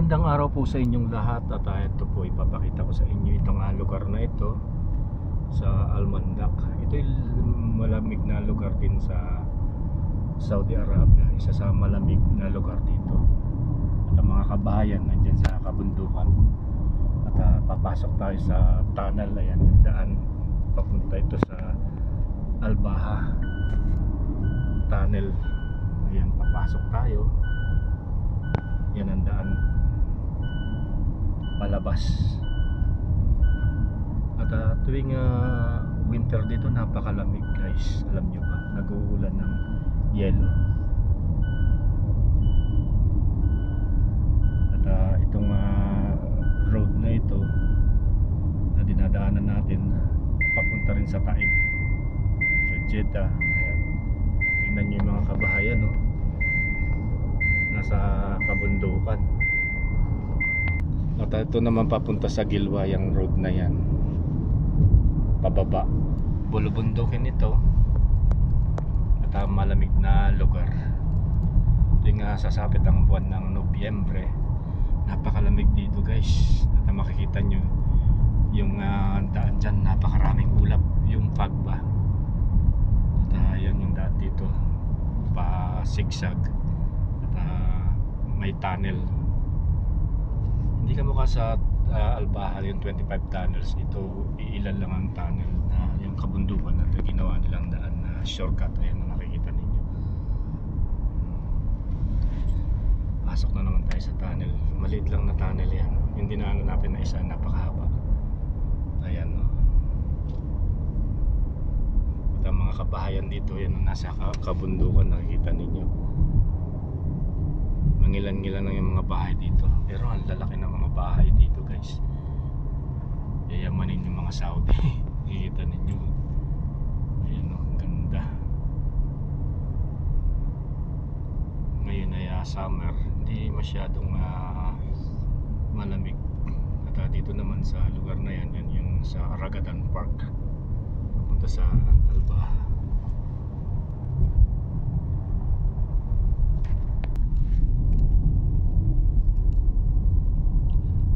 Magandang araw po sa inyong lahat at ito po ipapakita ko sa inyo itong lugar na ito sa Almandac. Ito ay malamig na lugar din sa Saudi Arabia, isa sa malamig na lugar dito. At ang mga kabahayan nandyan sa kabundukan. At papasok tayo sa tunnel, ayan yung daan papunta ito sa Al-Baha tunnel. Ayan, papasok tayo. Yan ang daan palabas. At tuwing winter dito napakalamig guys, alam nyo ba, nag-uulan ng yelo. At itong road na ito na dinadaanan natin papunta rin sa Taib, sa Jeddah. Ayan, tingnan nyo yung mga kabahayan, no? Nasa kabundukan. At ito naman papunta sa Gilwa, yung road na yan pababa. Bulubundukin ito at malamig na lugar. Ito nga sasapit ang buwan ng Nobyembre, napakalamig dito guys. At makikita nyo yung daan dyan, napakaraming ulap, yung fog ba. At yan yung daan dito, pa zigzag. May tunnel. Hindi ka mukha sa Al-Baha, yung 25 tunnels. Ito iilan lang ang tunnel na yung kabundukan na ginawa nilang daan na shortcut. Ayan na nakikita ninyo. Pasok na naman tayo sa tunnel. Maliit lang na tunnel yan. Yung dinaanan natin na isa, napakahaba. Ayan, no? At ang mga kabahayan dito, yan nasa kabundukan, nakikita ninyo. Mangilan-ngilan lang yung mga bahay dito, pero ang lalaki ng mga bahay dito guys. Yayamanin yung mga Saudi. Kikita ninyo. Ayan, oh, ang ganda. Ngayon ay summer, hindi masyadong malamig. At dito naman sa lugar na yan, yan yung sa Ragadan Park papunta sa Al-Baha.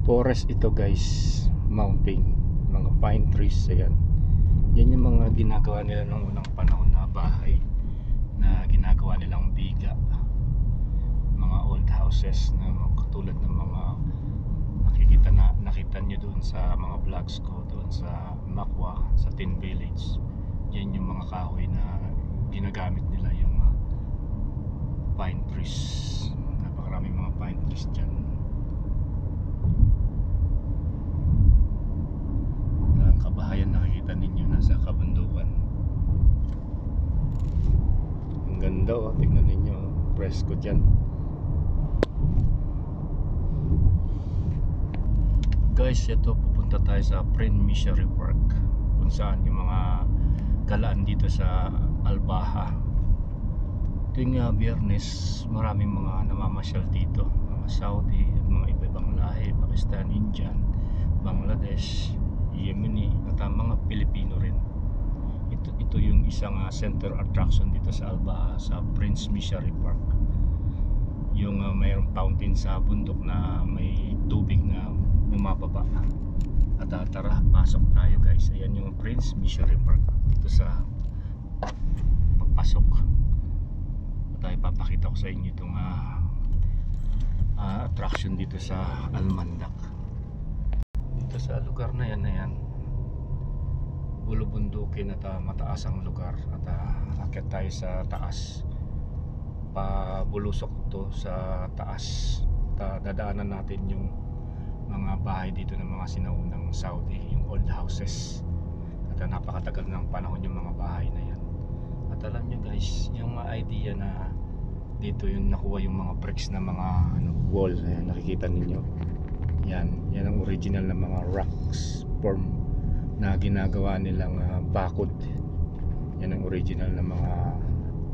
Forest ito guys, mountain, mga pine trees. Ayan, yan yung mga ginagawa nila noong unang panahon na bahay na ginagawa nilang biga, mga old houses na katulad ng mga nakita nyo doon sa mga vlogs ko doon sa Makwa, sa Tin Village. Yan yung mga kahoy na ginagamit nila, yung pine trees. Napakaraming mga pine trees dyan. Kabahayan, nakikita ninyo nasa kabundukan. Ang ganda, oh, tingnan ninyo, presko dyan guys. Ito, pupunta tayo sa Prince Missionary Park, kung saan yung mga galaan dito sa Al-Baha. Tuwing Biyernes, maraming mga namamasyal dito, mga Saudi at mga iba-ibang lahi, Pakistan, Indian, Bangladesh, Yemeni at mga Pilipino rin. Ito yung isang center attraction dito sa Al-Baha, sa Prince Missionary Park. Yung mayroong fountain sa bundok na may tubig na bumababa. At tara, pasok tayo guys. Ayan yung Prince Missionary Park dito sa pagpasok. At ipapakita ko sa inyo itong attraction dito sa Almandac. Dito sa lugar na yan, bulubundukin at mataas ang lugar. At akyat tayo sa taas, pabulusok to sa taas. At dadaanan natin yung mga bahay dito ng mga sinaunang Saudi, yung old houses. At napakatagal ng panahon yung mga bahay na yan. At alam nyo guys, yung idea na dito yung nakuha yung mga bricks na mga wall. Ayan, nakikita ninyo. Yan ang original na mga rocks form na ginagawa nilang bakod. Yan ang original na mga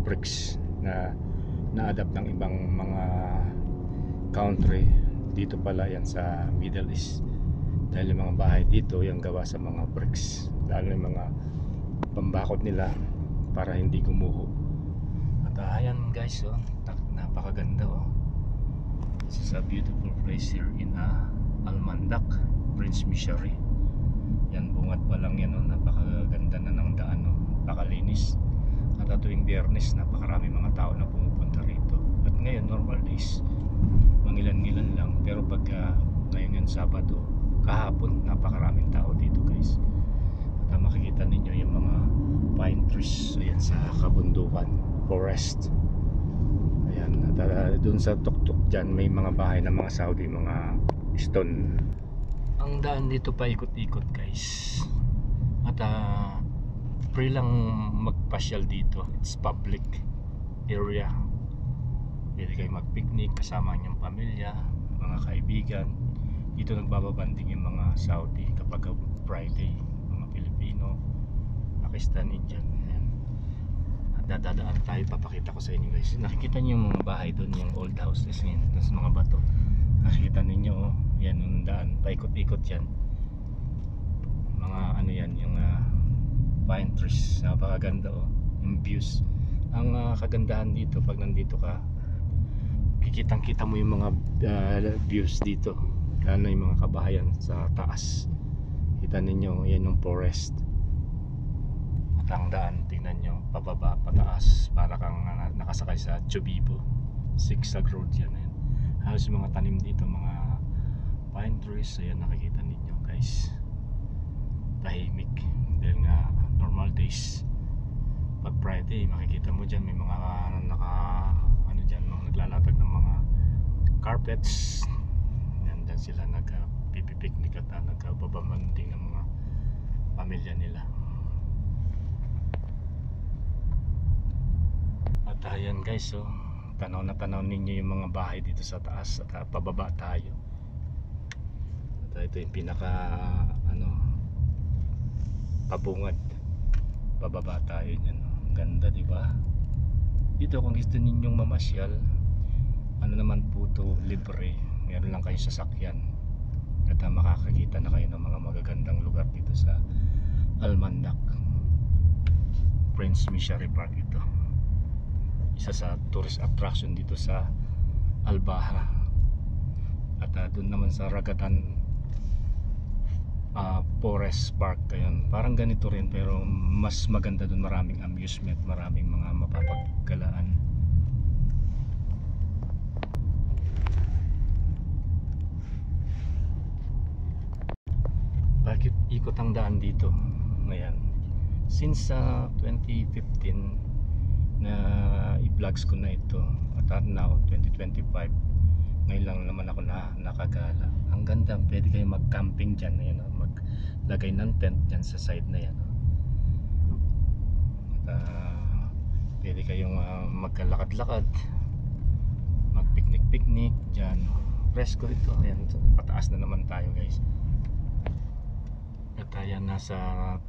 bricks na na-adapt ng ibang mga country. Dito pala yan sa Middle East, dahil yung mga bahay dito yung gawa sa mga bricks, lalo yung mga pambakod nila para hindi gumuho. At ayan guys, oh, napakaganda, oh. This is a beautiful place here in Almandac, Prince Missionary. Yan, bungad pa lang yan, oh. Napakaganda na ng daan, oh. Napakalinis. At tuwing Biyernes, napakarami mga tao na pumupunta rito. At ngayon, normal days, mangilan-ngilan lang. Pero pag ngayon yung Sabado, kahapon, napakaraming tao dito, guys. At makikita ninyo yung mga pine trees, ayan, sa kabundukan, forest. Ayan, at dun sa tuktok dyan, may mga bahay ng mga Saudi, mga stone. Ang daan dito pa ikot-ikot, guys. At free lang magpasyal dito. It's public area. Pwede kayo mag-picnic kasama niyong pamilya, mga kaibigan. Dito nagbababanding yung mga Saudi kapag Friday, mga Pilipino, Pakistan, Indian. Ayan. At dadaan tayo, papakita ko sa inyo, guys. Nakikita niyo yung mga bahay doon, yung old houses ngayon, sa mga bato. Nakikita ninyo, oh, yan yung daan, paikot-ikot yan. Mga ano yan, yung pine trees, napakaganda, oh, yung views. Ang kagandahan dito, pag nandito ka, kikitang-kita mo yung mga views dito, lalo yung mga kabahayan sa taas. Kita ninyo, yan yung forest. At ang daan, tingnan nyo, pababa, pataas, para kang nakasakay sa Chubibo. Zigzag road yan, yan. Halos yung mga tanim dito, mga pine trees. Ayan, nakikita ninyo, guys. Tahimik. Dahil nga normal days, pag Friday, makikita mo dyan, may mga ano dyan, mga naglalatag ng mga carpets. Yan, dyan sila nagpipiknik at nagbabamanding ng mga pamilya nila. At ayan, guys, so tanaw na tanaw ninyo yung mga bahay dito sa taas. At pababa tayo. At ito yung pinaka pabungad. Pababa tayo niyan. Ganda, di ba? Dito kung gusto ninyong mamasyal, ano naman po to, libre. Meron lang kayong sasakyan. At makakakita na kayo ng mga magagandang lugar dito sa Almandac. Prince Missionary Park ito. Isa sa tourist attraction dito sa Albaha. At doon naman sa Ragatan Forest Park, ayun, parang ganito rin pero mas maganda doon. Maraming amusement, maraming mga mapapaggalaan. Bakit ikot ang daan dito? Ngayon, since 2015 na i-vlogs ko na ito, at now 2025, ngayon lang naman ako nakagala. Ang ganda, pwede kayo mag-camping dyan, ayan, maglagay ng tent dyan sa side na yan. At pwede kayong magkalakad-lakad, mag-picnic-picnic dyan. Presko dito, ayan, pataas na naman tayo, guys. At ayan, nasa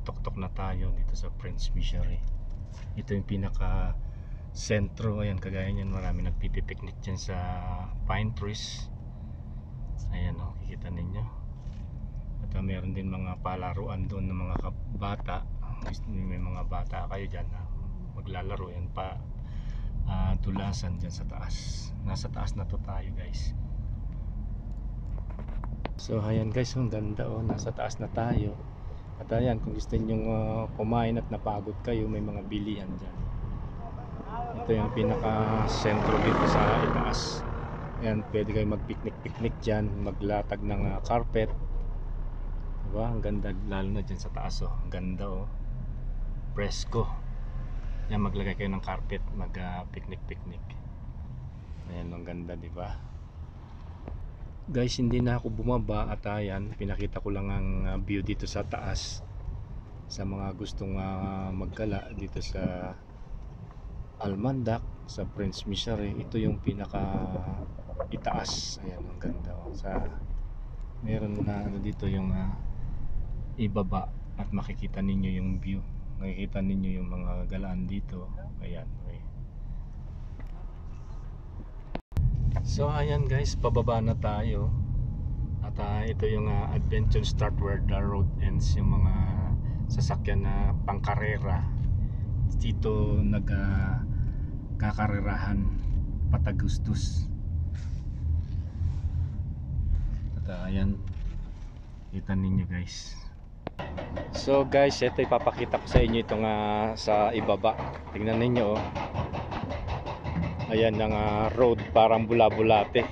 tuktok na tayo dito sa Prince Missionary. Ito yung pinaka sentro, ayan, kagaya niyan, marami nagpipiknik dyan sa pine trees. Ayan, oh, kikita ninyo. At meron din mga palaruan doon ng mga bata. May mga bata kayo dyan maglalaro, yan pa tulasan dyan sa taas. Nasa taas na to tayo, guys. So ayan, guys, ang ganda, oh, nasa taas na tayo. At ayan, kung gusto niyo kumain at napagod kayo, may mga bilihan dyan. Ito yung pinaka sentro dito sa itaas. Ayan, pwede kayo mag-picnic dyan, maglatag ng carpet. Diba? Ang ganda, lalo na dyan sa taas, oh. Ang ganda, oh. Presko. Yan, maglagay kayo ng carpet, mag-picnic. Ayan, ang ganda, diba? Guys, hindi na ako bumaba. At ayan, pinakita ko lang ang view dito sa taas sa mga gustong magkala dito sa Almandac, sa Prince Missionary. Ito yung pinaka itaas. Ayan, ang ganda, oh. Meron na dito yung ibaba at makikita ninyo yung view. Makikita ninyo yung mga galaan dito. Ayan, okay. So ayan, guys, pababa na tayo. At ito yung adventure start where the road ends. Yung mga sasakyan na pangkarera dito kakarerahan, patagustos. Ayan, kita ninyo guys. So guys, ito ipapakita ko sa inyo itong sa ibaba. Tingnan ninyo oh. Ayan ang road, parang bula-bulate.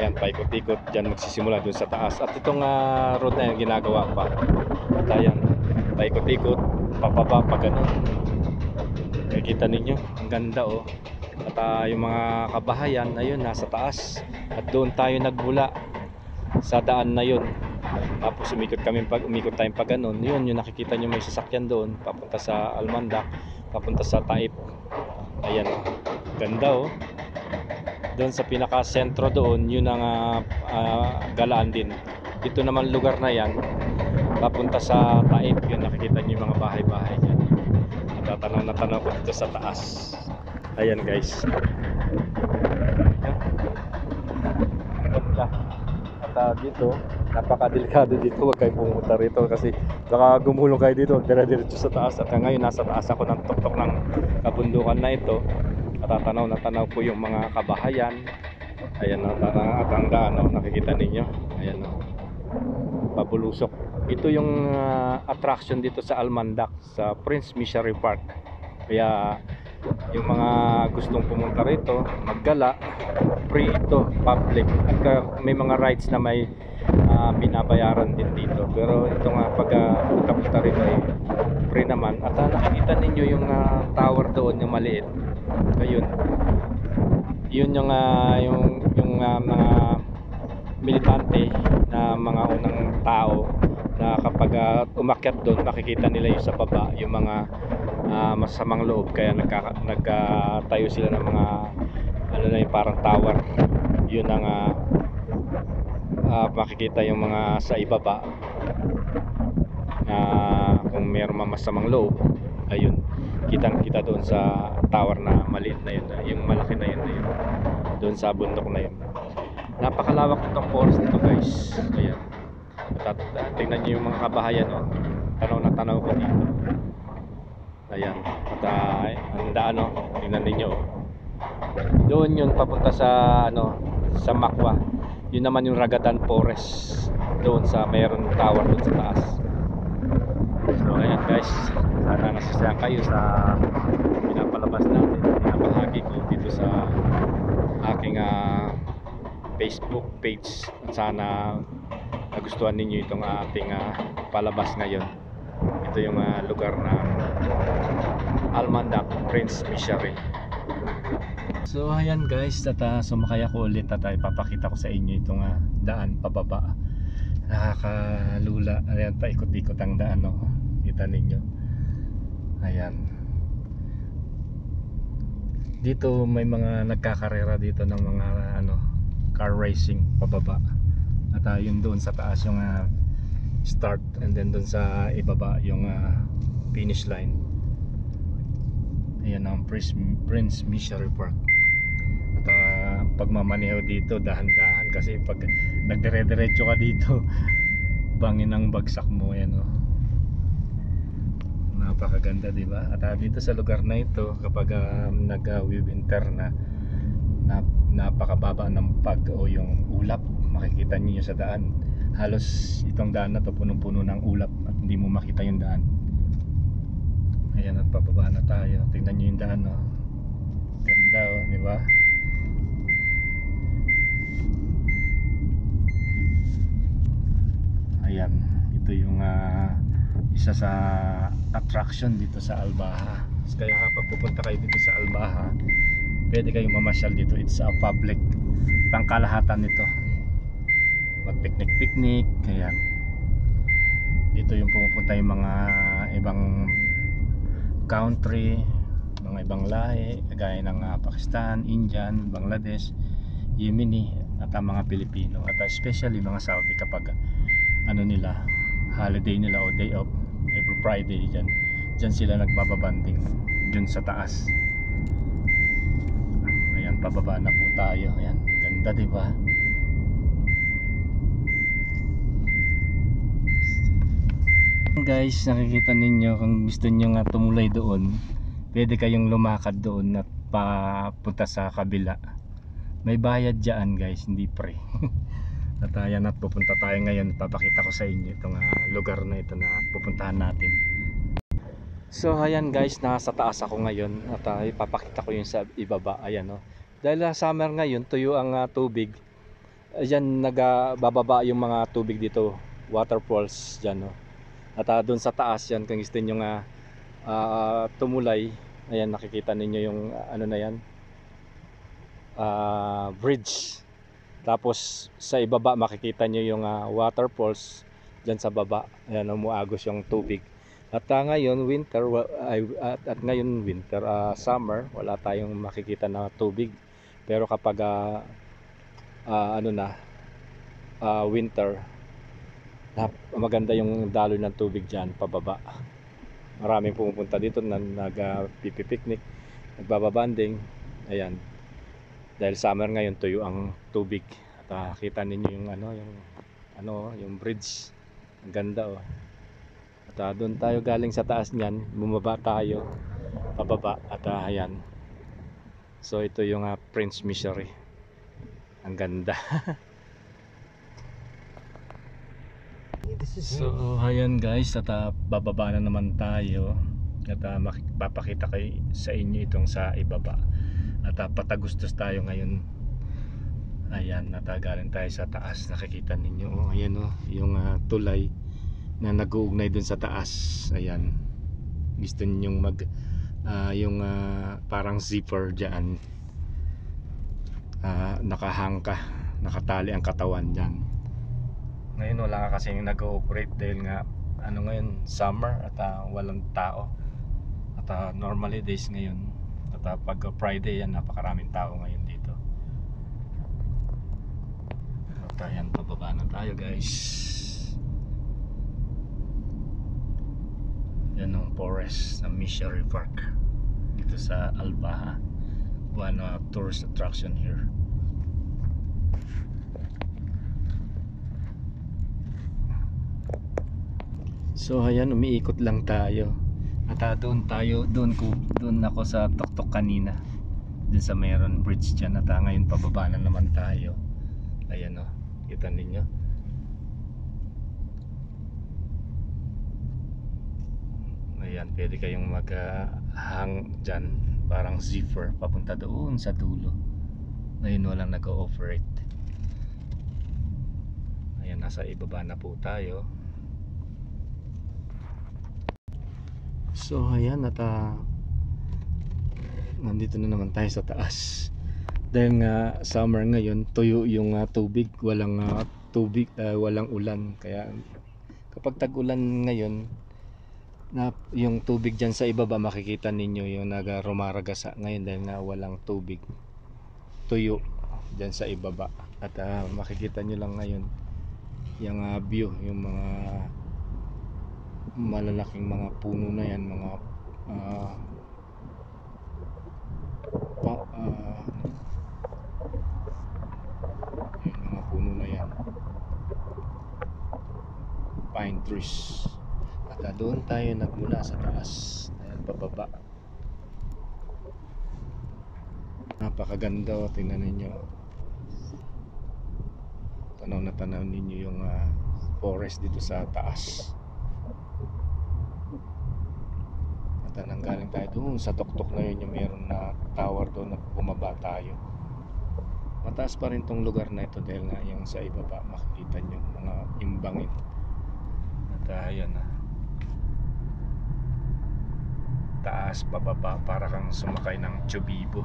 Ayan, paikot-ikot dyan magsisimula dun sa taas. At itong road na yan ginagawa pa. At ayan, paikot-ikot, papaba pa ganun. Nakikita ninyo, ang ganda oh. At yung mga kabahayan, ayun, nasa taas. At doon tayo nagmula sa daan na yun. Tapos umikot tayong pag ganun. Yun, yung nakikita nyo may sasakyan doon, papunta sa Almandac, papunta sa Taip. Ayan oh, ganda oh. Doon sa pinaka sentro doon, yun ang galaan din. Dito naman lugar na yan, papunta sa Taip. Yun, nakikita nyo yung mga bahay-bahay dyan. Natanaw na tanaw ko dito sa taas. Ayan guys. At dito, napakadelikado dito. Huwag kayong pumunta rito kasi baka gumulong kayo dito, dire-diretso sa taas. At ngayon nasa taas ako ng tuktok ng kabundukan na ito. Natatanaw na tanaw ko yung mga kabahayan. Ayan o, at ang daan o, nakikita ninyo. Ayan o, pabulusok. Ito yung attraction dito sa Almandac, sa Prince Missionary Park. Kaya yung mga gustong pumunta rito, maggala, free ito, public. At may mga rides na may binabayaran din dito. Pero ito nga pag punta rito ay free naman. At nakikita ninyo yung tower doon, yung maliit. Ayun, yun yung mga militante na mga unang tao na kapag umakyat doon makikita nila yung sa baba yung mga masamang loob, kaya nagtayo sila ng mga ano na yung parang tower. Yun ang makikita yung mga sa ibaba kung mayroong masamang loob. Ayun, kitang-kita doon sa tower na maliit na yun, yung malaki na yun, doon sa bundok na yun. Napakalawak itong forest nito guys. Ayan, tingnan nyo yung mga kabahayan oh. Tanaw na tanaw ko dito. Ayan, at ang daan oh, tingnan ninyo oh. Doon yun papunta sa sa Makwa. Yun naman yung Ragadan Forest, doon sa mayroon tower doon sa taas. So ayan guys, sana nasasayang kayo sa pinapalabas natin, pinapahagi ko dito sa aking Facebook page. At sana nagustuhan ninyo itong ating palabas ngayon. Ito yung lugar ng Almandac Prince Missionary. So ayan guys, at sumakay ako ulit at ipapakita ko sa inyo itong daan pababa. Nakakalula. Ayan, paikot-ikot ang daan oh. Kita ninyo. Ayan. Dito may mga nagkakarera dito ng mga car racing pababa. At yun doon sa taas yung start, and then doon sa ibaba yung finish line. Ayan ang Prince Missionary Park. At pagmamaneho dito dahan-dahan kasi pag nagdire-diretso ka dito bangin ang bagsak mo. Ayan oh. Napakaganda, di ba? At dito sa lugar na ito kapag nag-winter na, napakababa ng pag o yung ulap. Makikita niyo sa daan, halos itong daan na to punong-puno ng ulap at hindi mo makita yung daan. Ayan, at pababa na tayo. Tingnan niyo yung daan oh. Ganda oh, di ba? Ayan, ito yung isa sa attraction dito sa Albaha. Kaya kapag pupunta kayo dito sa Albaha, pwede kayong mamasyal dito. It's a public, pangkalahatan nito. Mag-picnic-picnic. Ayan, dito yung pumupunta yung mga ibang country, mga ibang lahi, kagaya ng Pakistan, Indian, Bangladesh, Yemeni, at ang mga Pilipino. At especially mga Saudi kapag nila, holiday nila o day off, every Friday, dyan sila nagbababanding dyan sa taas. Ayan, pababa na po tayo. Ayan, ganda, diba? Guys, nakikita ninyo, kung gusto nyo nga tumulay doon, pwede kayong lumakad doon at papunta sa kabila. May bayad dyan guys, hindi free. At ayan, at pupunta tayo ngayon. Papakita ko sa inyo itong lugar na ito na pupuntahan natin. So ayan guys, nasa taas ako ngayon at ipapakita ko yung sa ibaba. Ayan, oh. Dahil summer ngayon, tuyo ang tubig. Ayan, nagbababa yung mga tubig dito, waterfalls dyan, oh. At doon sa taas yan, kung gusto nyo tumulay, ayan, nakikita ninyo yung ano na yan, bridge. Tapos sa ibaba makikita nyo yung waterfalls dyan sa baba. Ayan, umuagos yung tubig. At ngayon winter, summer, wala tayong makikita na tubig. Pero kapag winter, maganda yung daloy ng tubig dyan pababa. Maraming pumupunta dito na nagpipiknik, nagbababanding. Ayan, dahil summer ngayon, tuyo ang tubig. At kita ninyo yung bridge. Ang ganda, oh. At doon tayo galing sa taas niyan, bumaba tayo pababa. At ayan, so ito yung Prince Missouri. Ang ganda. So ayan guys, at bababa na naman tayo. At papakita kayo sa inyo itong sa ibaba. At patagustos tayo ngayon. Ayan, natagaling tayo sa taas. Nakikita ninyo, oh, ayan, oh, yung tulay na nag-uugnay dun sa taas. Ayan, gusto ninyong parang zipper dyan, nakahangka, nakatali ang katawan dyan. Ngayon wala ka kasing nag-ooperate dahil nga ngayon summer at walang tao. At normally days ngayon, at pag Friday yan, napakaraming tao ngayon dito. At ayan, pababa na tayo guys. Yan ang forest ng Missouri Park dito sa Albaha. One tourist attraction here. So ayan, umiikot lang tayo. At doon ako sa tuktok kanina, dun sa mayroon bridge dyan. At ngayon pababa na naman tayo. Ayan, oh, kita ninyo. Ayan, pwede kayong hang dyan, parang zipper papunta doon sa dulo. Ngayon walang nag-o-operate. Ayan, nasa ibaba na po tayo. So ayan, at nandito na naman tayo sa taas. Dahil nga summer ngayon, tuyo yung tubig, walang walang ulan. Kaya kapag tag-ulan ngayon, yung tubig dyan sa ibaba, makikita ninyo yung rumaragas ngayon dahil nga walang tubig, tuyo dyan sa ibaba. At makikita nyo lang ngayon yung view, yung mga malalaking mga puno na yan, mga yung mga puno na yan, pine trees. At doon tayo nagmula sa taas, ayan, pababa. Napakaganda, tingnan ninyo, tanaw na tanaw ninyo yung forest dito sa taas. At nanggaling tayo doon sa tuktok na yun, yung meron na tower doon na bumaba tayo. Mataas pa rin tong lugar na ito dahil nga yung sa ibaba makikita nyo mga imbangin. At ayan, taas pababa, para kang sumakay ng Chubibo.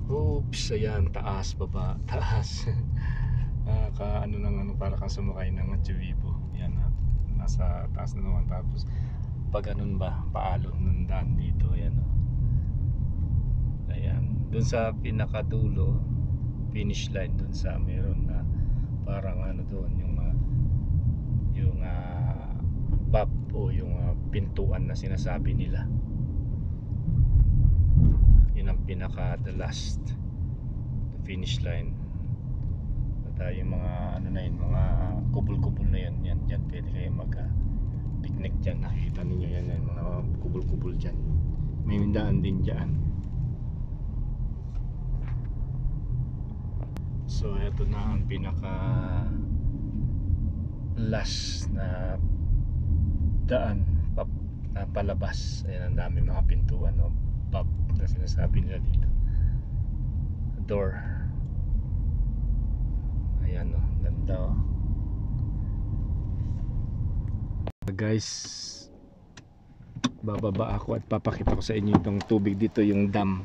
Oops, ayan, taas baba, taas. Para kang sumakay ng Chubibo. Yan, nasa taas na naman. Tapos pag paalon ng daan dito. Ayan, oh. Ayan, dun sa pinakadulo, finish line, dun sa meron na parang doon yung bab o yung pintuan na sinasabi nila. Yun ang pinaka the last, the finish line. At yung mga mga kubul-kubul na yan, dyan pwede kayo picnic dyan. Nakikita ninyo yan, mga kubul-kubul dyan. May daan din dyan. So ito na ang pinaka last na daan na palabas. Ayan, ang dami mga pintuan, no? Pub na sinasabi nila dito, door. Ayan, no? Ganda, oh. Guys, bababa ako at papakita ko sa inyo itong tubig dito, yung dam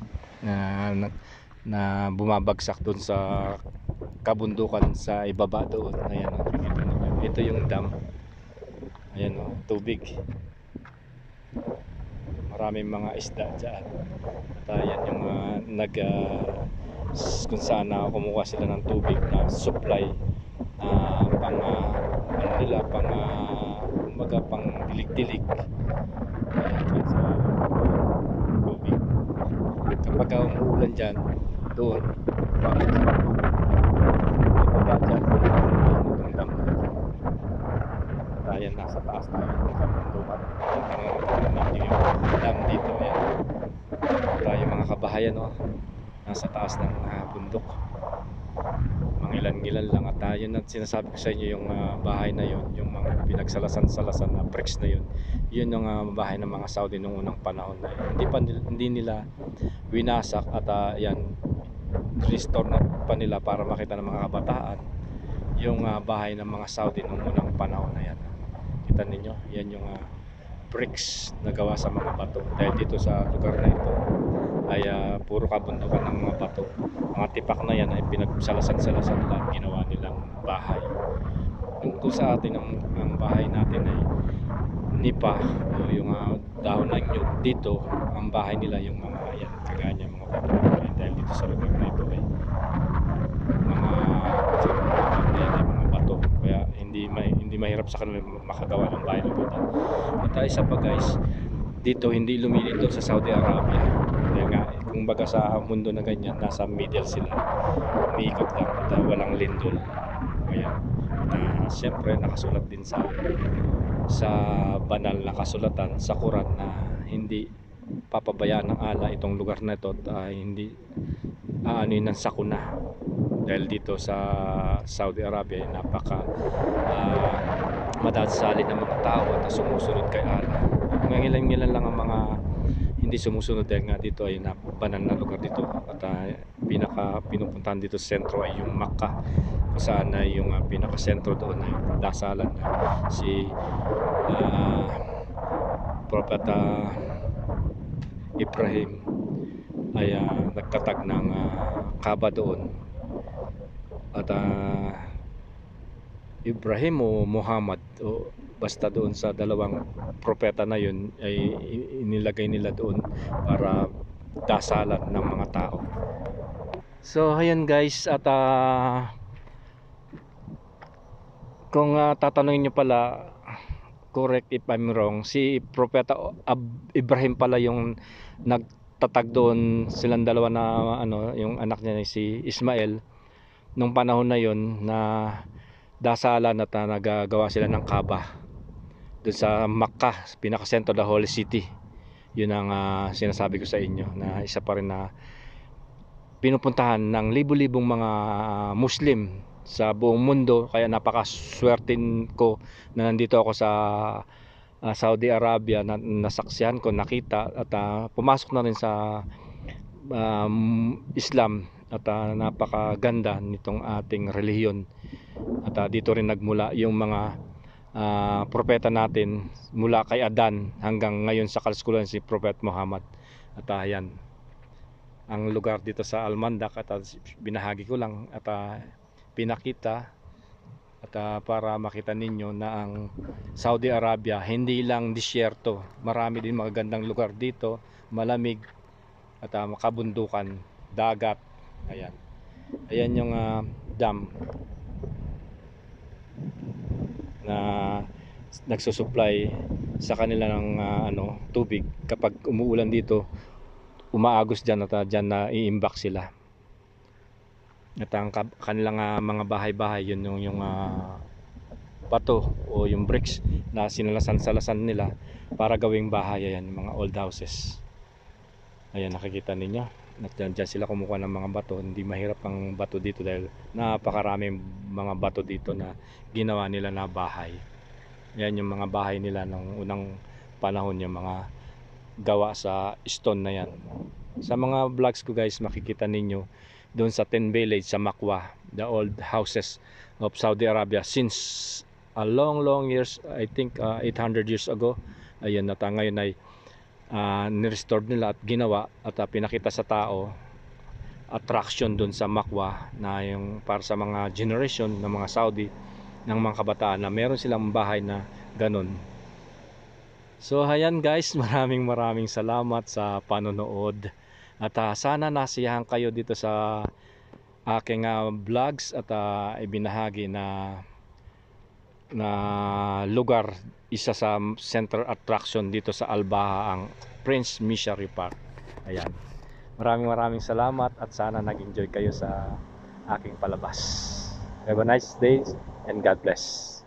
na bumabagsak doon sa kabundukan sa ibaba doon. Ayan, oh, nakikita niyo. Ito yung dam. Ayan, oh, tubig. Maraming mga isda dyan. At ayan yung kung saan kumuha sila ng tubig na supply, pang ano nila, pang dilig-dilig. Ayan, sa tubig. Kapag umuulan dyan, doon bakit sa tubig ibaba dyan itong dam. At ayan, nasa taas tayo ng kabundukan. Yung dam dito, ayan. Tayo mga kabahayan, no? Nasa taas ng bundok, mangilan-ngilan lang. At yun at sinasabi ko sa inyo, yung bahay na yun, yung mga pinagsalasan-salasan na bricks na yun, yun yung bahay ng mga Saudi nung unang panahon na yun. Hindi nila winasak at yan, restore na pa nila para makita ng mga kabataan yung bahay ng mga Saudi nung unang panahon na yan. Kita ninyo, yan yung bricks na gawa sa mga bato. Dahil dito sa lugar na ito ay puro kabundukan ng mga bato. Mga tipak na yan ay pinagsalasan-salasan at ginawa nilang bahay. Kung sa atin ang bahay natin ay nipa o yung dahon ng nyug, dito ang bahay nila yung mga yan, kaganya mga bato. Dahil dito sa lugar na ito ay mga bato, kaya hindi mahirap sa kanila makagawa ng bahay ng bato. At isa pa guys, dito hindi lumilito sa Saudi Arabia. Kaya nga, kung baga sa mundo na ganyan, nasa middle sila, umiikot lang at walang lindol. Ayan. Siyempre nakasulat din sa banal na kasulatan sa Quran na hindi papabayaan ng Allah itong lugar na ito at hindi aanuin ng sakuna. Dahil dito sa Saudi Arabia napaka madadasali ng mga tao at sumusunod kay Allah. Ngilan-ngilan lang ang mga hindi sumusunod dahil nga dito ay nabanal na lugar dito. At pinaka pinupuntahan dito sa sentro ay yung Makkah, kung saan ay yung pinaka sentro doon ay dasalan na si Propeta Ibrahim ay nagtatag ng Kaaba doon. At Ibrahim o Muhammad, o basta doon sa dalawang propeta na yun, ay inilagay nila doon para dasalan ng mga tao. So ayan guys, at kung tatanungin nyo pala, correct if I'm wrong, si Propeta Ibrahim pala yung nagtatag doon. Silang dalawa na yung anak niya si Ismael nung panahon na yon, na dasalan at nagagawa sila ng Kaaba doon sa Makkah, pinakasentro, the Holy City. Yun ang sinasabi ko sa inyo, na isa pa rin na pinupuntahan ng libu-libong mga Muslim sa buong mundo. Kaya napakaswertin ko na nandito ako sa Saudi Arabia, na nasaksihan ko, nakita at pumasok na rin sa Islam. At napakaganda nitong ating relihiyon. At dito rin nagmula yung mga propeta natin, mula kay Adan hanggang ngayon sa kalaskulan si Prophet Muhammad. At yan ang lugar dito sa Almandak, at binahagi ko lang at pinakita at para makita ninyo na ang Saudi Arabia hindi lang disyerto, marami din magagandang lugar dito, malamig at makabundukan, dagat. Ayan yung dam na nagsusupply sa kanila ng tubig. Kapag umuulan dito, umaagos dyan at dyan na iimbak sila. At ang kanilang mga bahay-bahay, yun yung bato o yung bricks na sinalasan-salasan nila para gawing bahay. Ayan, mga old houses. Ayan, nakikita ninyo. At dyan sila kumukuha ng mga bato. Hindi mahirap ang bato dito dahil napakaraming mga bato dito na ginawa nila na bahay. Yan yung mga bahay nila nung unang panahon, yung mga gawa sa stone na yan. Sa mga vlogs ko guys, makikita ninyo doon sa Ten Village sa Makwa, the old houses of Saudi Arabia since a long years, I think 800 years ago. Ayan, at ngayon ay ni-restore nila at ginawa at pinakita sa tao, attraction dun sa Makwa, na yung para sa mga generation ng mga Saudi, ng mga kabataan, na meron silang bahay na ganun. So ayan guys, maraming salamat sa panonood at sana nasiyahan kayo dito sa aking vlogs at ibinahagi na lugar, isa sa center attraction dito sa Al-Baha, ang Prince Missionary Park. Ayan, maraming salamat at sana nag-enjoy kayo sa aking palabas. Have a nice day and God bless.